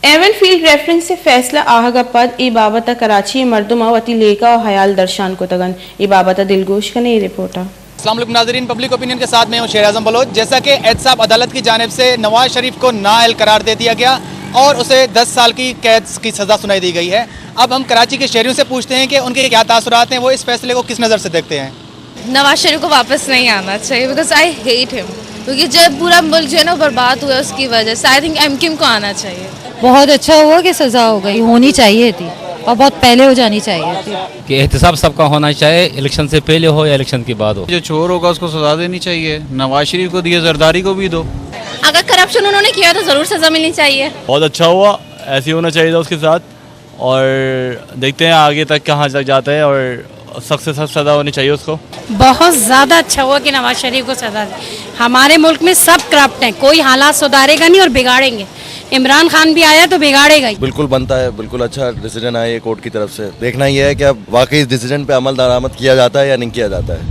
Avon field reference से फैसला आहगा पद ई बाबत कराची मर्दुमा वती लेका और हयाल दर्शान को तगन ई बाबत दिलगोश का नई रिपोर्ट। अस्सलाम वालेकुम नाज़रीन, पब्लिक ओपिनियन के साथ मैं हूं शेर आज़म बलोच। जैसा कि एहतसाब अदालत की जानिब से नवाज शरीफ को नाअहल करार दे दिया गया और उसे 10 साल की कैद की सज़ा सुनाई दी गई है। अब हम कराची के शहरियों से पूछते हैं कि उनके क्या तासुरात हैं, वो इस फैसले को किस नज़र से देखते हैं। नवाज शरीफ को वापस नहीं आना चाहिए बिकॉज आई हेट हिम, क्योंकि जब पूरा मुल्क जो है ना बर्बाद हुआ उसकी वजह से आई थिंक एमकिम को आना चाहिए। बहुत अच्छा हुआ कि सज़ा हो गई, होनी चाहिए थी और बहुत पहले हो जानी चाहिए थी। कि एहतसाब सबका होना चाहिए, इलेक्शन से पहले हो या इलेक्शन के बाद हो। जो चोर होगा उसको सजा देनी चाहिए। नवाज शरीफ को दिए, जरदारी को भी दो। अगर करप्शन उन्होंने किया तो ज़रूर सज़ा मिलनी चाहिए। बहुत अच्छा हुआ, ऐसे ही होना चाहिए था उसके साथ। और देखते हैं आगे तक कहाँ तक जाता है और सख्त से सख्त सज़ा होनी चाहिए उसको। बहुत ज़्यादा अच्छा हुआ कि नवाज शरीफ को सज़ा दी। हमारे मुल्क में सब करप्ट हैं, कोई हालात सुधारेगा नहीं और बिगाड़ेंगे। इमरान खान भी आया तो बिगाड़ेगा ही। बिल्कुल बनता है, बिल्कुल अच्छा डिसीजन आया है कोर्ट की तरफ से। देखना ये है कि अब वाकई इस डिसीजन पे अमल दरामद किया जाता है या नहीं किया जाता है,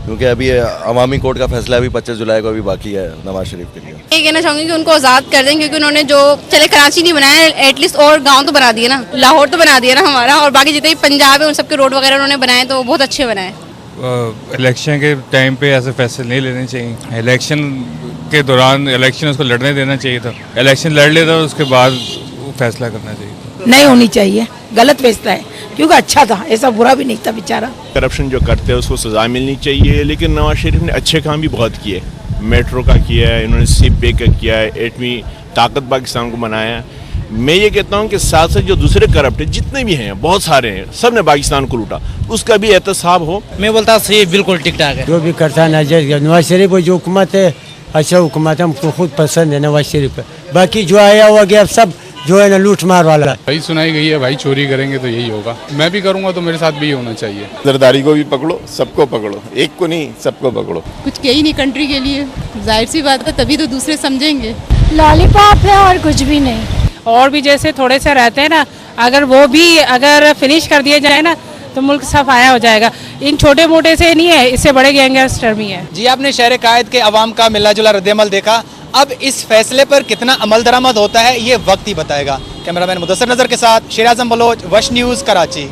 क्योंकि अभी अवामी कोर्ट का फैसला अभी 25 जुलाई को अभी बाकी है नवाज शरीफ के लिए। ये कहना चाहूँगी कि उनको आज़ाद कर दें, क्योंकि उन्होंने जो चले कराची नहीं बनाया, एटलीस्ट और गांव तो बना दिए ना, लाहौर तो बना दिया ना हमारा, और बाकी जितने भी पंजाब है उन सबके रोड वगैरह उन्होंने बनाए तो बहुत अच्छे बनाए। इलेक्शन के टाइम पे ऐसे फैसले नहीं लेने चाहिए। इलेक्शन के दौरान इलेक्शन उसको लड़ने देना चाहिए था। इलेक्शन लड़ लेता उसके बाद फैसला करना चाहिए था। नहीं होनी चाहिए, गलत फैसला है, क्योंकि अच्छा था, ऐसा बुरा भी नहीं था बेचारा। करप्शन जो करते हैं उसको सजा मिलनी चाहिए, लेकिन नवाज शरीफ ने अच्छे काम भी बहुत किए। मेट्रो का किया है इन्होंने, सीप पे का किया है, एटमी ताकत पाकिस्तान को बनाया। मैं ये कहता हूँ कि साथ साथ जो दूसरे करप्ट है जितने भी हैं, बहुत सारे हैं, सब ने पाकिस्तान को लूटा, उसका भी एहतसाब हो। मैं बोलता हूँ सही, बिल्कुल ठीक ठाक है। जो भी करता है नवाज शरीफ को, जो हुकूमत है अच्छा हुकूमत है, हमको खुद पसंद है नवाज शरीफ। बाकी जो आया हुआ गया सब जो है ना लूट मार वाला। भाई सुनाई गई है, भाई चोरी करेंगे तो यही होगा। मैं भी करूँगा तो मेरे साथ भी होना चाहिए। जरदारी को भी पकड़ो, सबको पकड़ो, एक को नहीं सबको पकड़ो। कुछ किया ही नहीं कंट्री के लिए, जाहिर सी बात है, तभी तो दूसरे समझेंगे। लॉलीपॉप है और कुछ भी नहीं। और भी जैसे थोड़े से रहते हैं ना, अगर वो भी अगर फिनिश कर दिया जाए ना तो मुल्क सफाया हो जाएगा। इन छोटे मोटे से नहीं है, इससे बड़े गैंगस्टर भी हैं। जी, आपने शहर कायद के अवाम का मिला जुला रद्द-ए-अमल देखा। अब इस फैसले पर कितना अमल दरामद होता है ये वक्त ही बताएगा। कैमरामैन मुदस्सिर नजर के साथ शेर आज़म बलोच, वश न्यूज़, कराची।